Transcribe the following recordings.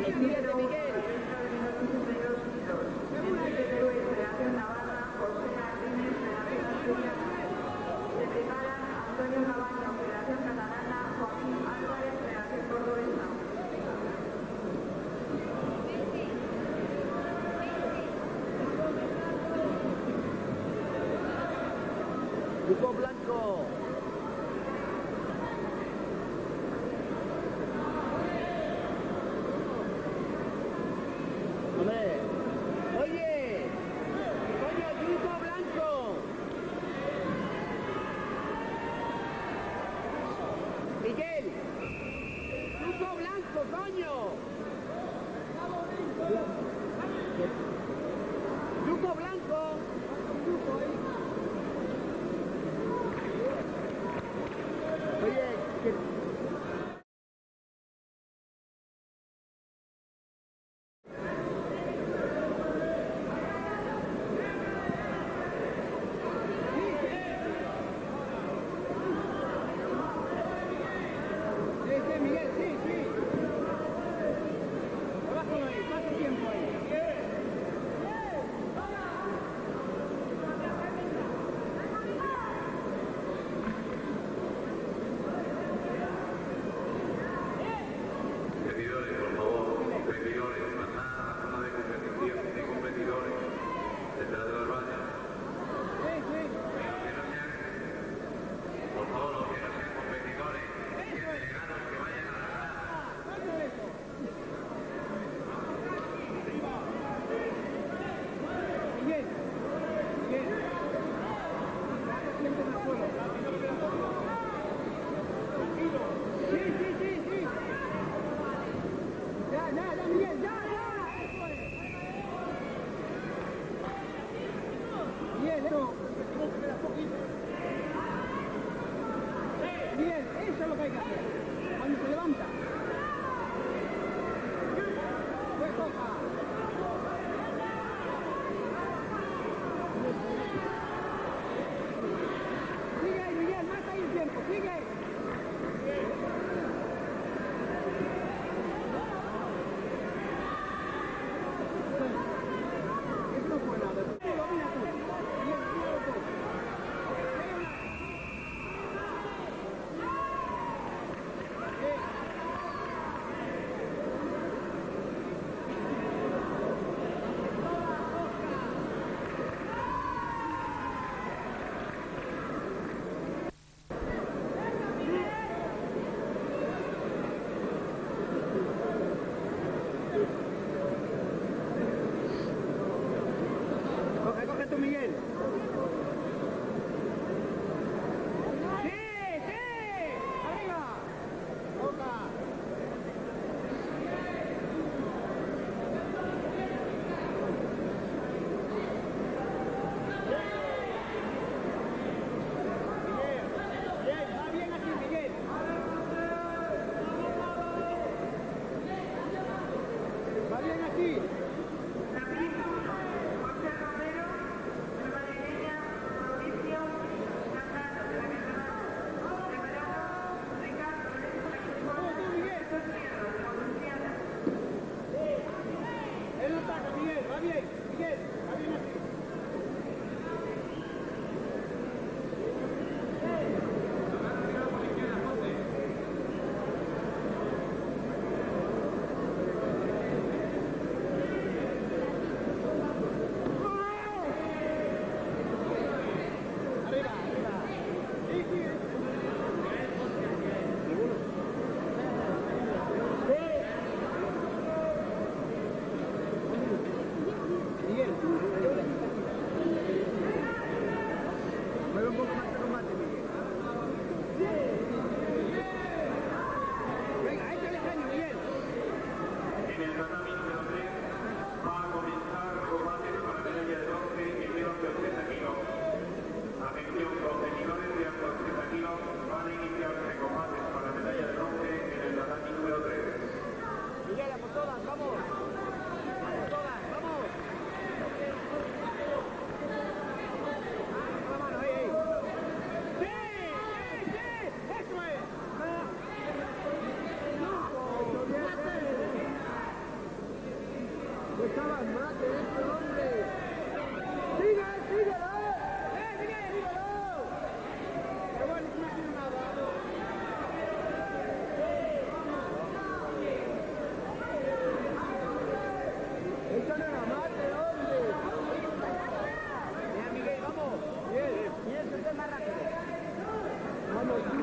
Estírate, Miguel. Se preparan Antonio Cabaño, Federación Catalana, Joaquín Álvarez, Federación Cordobesa. Grupo blanco. Hombre. Oye. Coño, grupo blanco. Miguel. Grupo blanco, coño. Grupo blanco. Oye, Miguel, sí. Abajo ahí, ¿cuánto tiempo ahí? Competidores, por favor, competidores, pasad a la zona de competición, de competidores, detrás de las vallas. Sí. Por favor, los que no sean competidores, y delegados que vayan a la grada. Miguel. Siempre en el suelo. Sí. Ya, Miguel, ya. Miguel, eso. Miguel, eso es lo que hay que hacer. Cuando se levanta. Pues toca. Sigue ahí, Miguel, mata ahí el tiempo, sigue. Eso no fue nada. Tú domina tú. Miguel, tíralo tú. Coge tú, Miguel. ¡Sí! ¡Arriba! ¡Toca! Miguel, va bien aquí, Miguel. Va bien aquí. José Romero, Nueva Leña, Mauricio, Nazareno, de la Preparado, Ricardo, Miguel. Él no ataca, Miguel, va bien. Miguel, va bien aquí. ¡Estaba en mate este hombre! ¡Sigue, síguelo! Miguel, síguelo! Pero bueno, no tiene nada. ¡Esto no era mate, hombre! Mira, Miguel, vamos. Bien, eso es más rápido. Vamos, tú,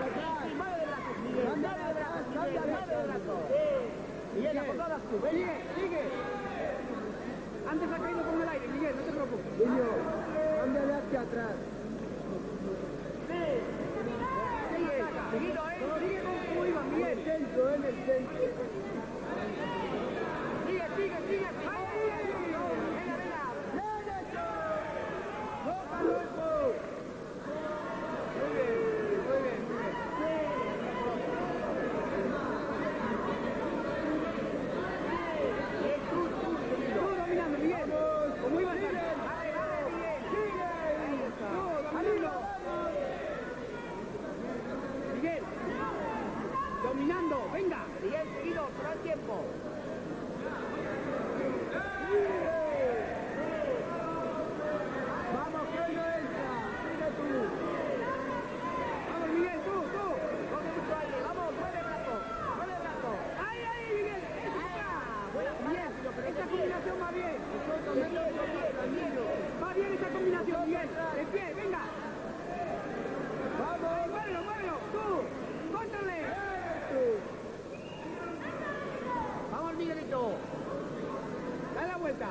atrás. Mueve de brazos, Miguel. Mueve de brazos, Miguel. Mueve de brazos. Miguel, apoyadas tú. Sigue. Antes ha caído con el aire, Miguel, no te preocupes. Niño, cámbiale hacia atrás. Sigue, seguido, sigue con cómo iba, Miguel. En el centro. Sigue. Venga. ¡Bójalo eso! Muy bien. Tú dominando, Miguel. ¿Cómo iba a estar? Vale, Miguel. Sigue. Tú, dominando. Miguel. Dominando. Venga. Miguel, seguido. Todo el tiempo. Vamos, que no entra. Sigue tú. Vamos, Miguel, tú. Coge mucho aire. Vamos, mueve el brazo. ¡Ahí, Miguel! Miguel, esta combinación va bien. Va bien esta combinación, Miguel. De pie, venga. Vamos. Muévelo. Tú. Cóntrale. Vamos, Miguelito. Dale la vuelta.